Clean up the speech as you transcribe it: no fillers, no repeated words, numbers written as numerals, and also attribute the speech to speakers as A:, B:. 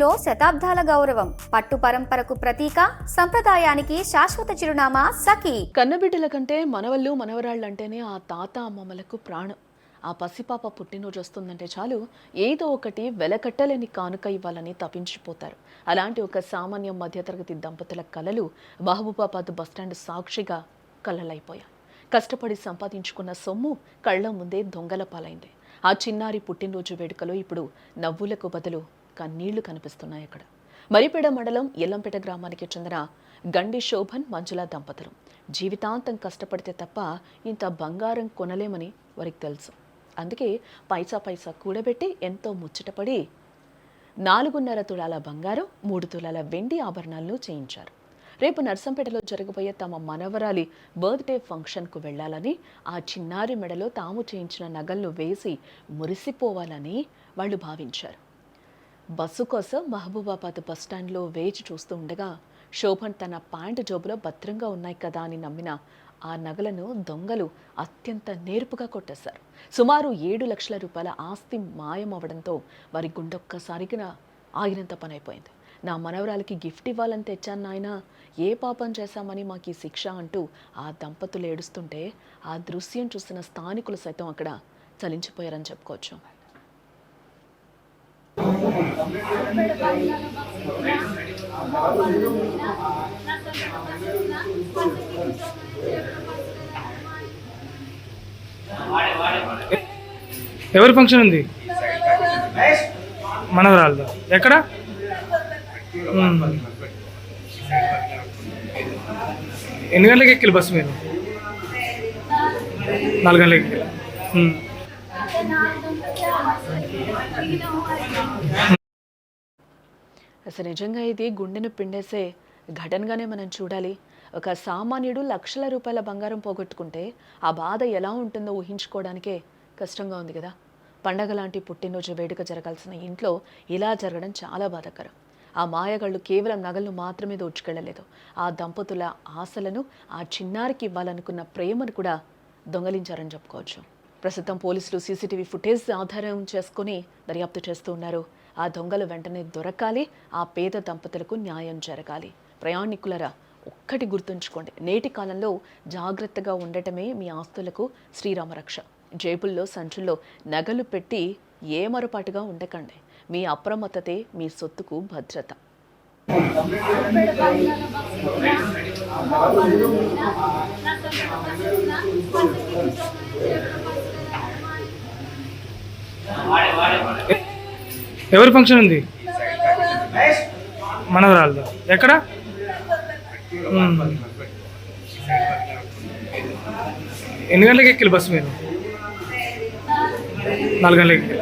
A: మనసులో శతాబ్దాల గౌరవం, పట్టు పరంపరకు ప్రతీక, సంప్రదాయానికి శాశ్వత చిరునామా సఖీ.
B: కన్నబిడ్డల కంటే మనవళ్ళు మనవరాళ్ళంటేనే ఆ తాత అమ్మమ్మలకు ప్రాణం. ఆ పసిపాప పుట్టినరోజు వస్తుందంటే చాలు ఏదో ఒకటి వెలకట్టలేని కానుక ఇవ్వాలని తపించిపోతారు. అలాంటి ఒక సామాన్య మధ్యతరగతి దంపతుల కలలు మహబూబాబాద్ బస్టాండ్ సాక్షిగా కలలైపోయాయి. కష్టపడి సంపాదించుకున్న సొమ్ము కళ్ల ముందే దొంగల పాలైంది. ఆ చిన్నారి పుట్టినరోజు వేడుకలో ఇప్పుడు నవ్వులకు బదులు కన్నీళ్లు కనిపిస్తున్నాయి. అక్కడ మరిపేడ మండలం ఎల్లంపేట గ్రామానికి చెందిన గండి శోభన్ మంజుల దంపతులు జీవితాంతం కష్టపడితే తప్ప ఇంత బంగారం కొనలేమని వారికి తెలుసు. అందుకే పైసా పైసా కూడబెట్టి ఎంతో ముచ్చటపడి 4.5 తులాల బంగారం, 3 తులాల వెండి ఆభరణాలను చేయించారు. రేపు నర్సంపేటలో జరగబోయే తమ మనవరాలి బర్త్డే ఫంక్షన్కు వెళ్లాలని, ఆ చిన్నారి మెడలో తాము చేయించిన నగలను వేసి మురిసిపోవాలని వాళ్ళు భావించారు. బస్సు కోసం మహబూబాబాద్ బస్టాండ్లో వేచి చూస్తూ ఉండగా శోభన్ తన ప్యాంటు జోబులో భద్రంగా ఉన్నాయి కదా అని నమ్మిన ఆ నగలను దొంగలు అత్యంత నేర్పుగా కొట్టేశారు. సుమారు 7 లక్షల రూపాయల ఆస్తి మాయమవడంతో వారి గుండొక్కసారిగా ఆగినంత పని అయిపోయింది. నా మనవరాలకి గిఫ్ట్ ఇవ్వాలని తెచ్చాను నాయన, ఏ పాపం చేశామని మాకు ఈ శిక్ష అంటూ ఆ దంపతులు ఏడుస్తుంటే ఆ దృశ్యం చూసిన స్థానికులు సైతం అక్కడ చలించిపోయారని చెప్పుకోవచ్చు.
C: ఎవరి ఫంక్షన్ ఉంది? మనవరాలదా? ఎక్కడ? ఎన్ని గంటలకి ఎక్కిలు బస్సు మీరు? 4 గంటలకి ఎక్కి.
B: అసలు నిజంగా ఇది గుండెను పిండేసే ఘటనగానే మనం చూడాలి. ఒక సామాన్యుడు లక్షల రూపాయల బంగారం పోగొట్టుకుంటే ఆ బాధ ఎలా ఉంటుందో ఊహించుకోవడానికే కష్టంగా ఉంది కదా. పండగ లాంటి పుట్టినరోజు వేడుక జరగాల్సిన ఇంట్లో ఇలా జరగడం చాలా బాధాకరం. ఆ మాయగాళ్ళు కేవలం నగలను మాత్రమే దోచుకెళ్లలేదు, ఆ దంపతుల ఆశలను, ఆ చిన్నారికి ఇవ్వాలనుకున్న ప్రేమను కూడా దొంగలించారని చెప్పుకోవచ్చు. ప్రస్తుతం పోలీసులు సీసీటీవీ ఫుటేజ్ ఆధారం చేసుకుని దర్యాప్తు చేస్తూ ఉన్నారు. ఆ దొంగలు వెంటనే దొరకాలి, ఆ పేద దంపతులకు న్యాయం జరగాలి. ప్రయాణికులరా, ఒక్కటి గుర్తుంచుకోండి, నేటి కాలంలో జాగ్రత్తగా ఉండటమే మీ ఆస్తులకు శ్రీరామరక్ష. జేబుల్లో సంచుల్లో నగలు పెట్టి ఏమరపాటుగా ఉండకండి. మీ అప్రమత్తతే మీ సొత్తుకు భద్రత.
C: ఎవరి ఫంక్షన్ ఉంది? మనవరాలదా? ఎక్కడ? ఎన్ని గంటలకి ఎక్కిలు బస్సు మీరు? 4 గంటలకి ఎక్కి.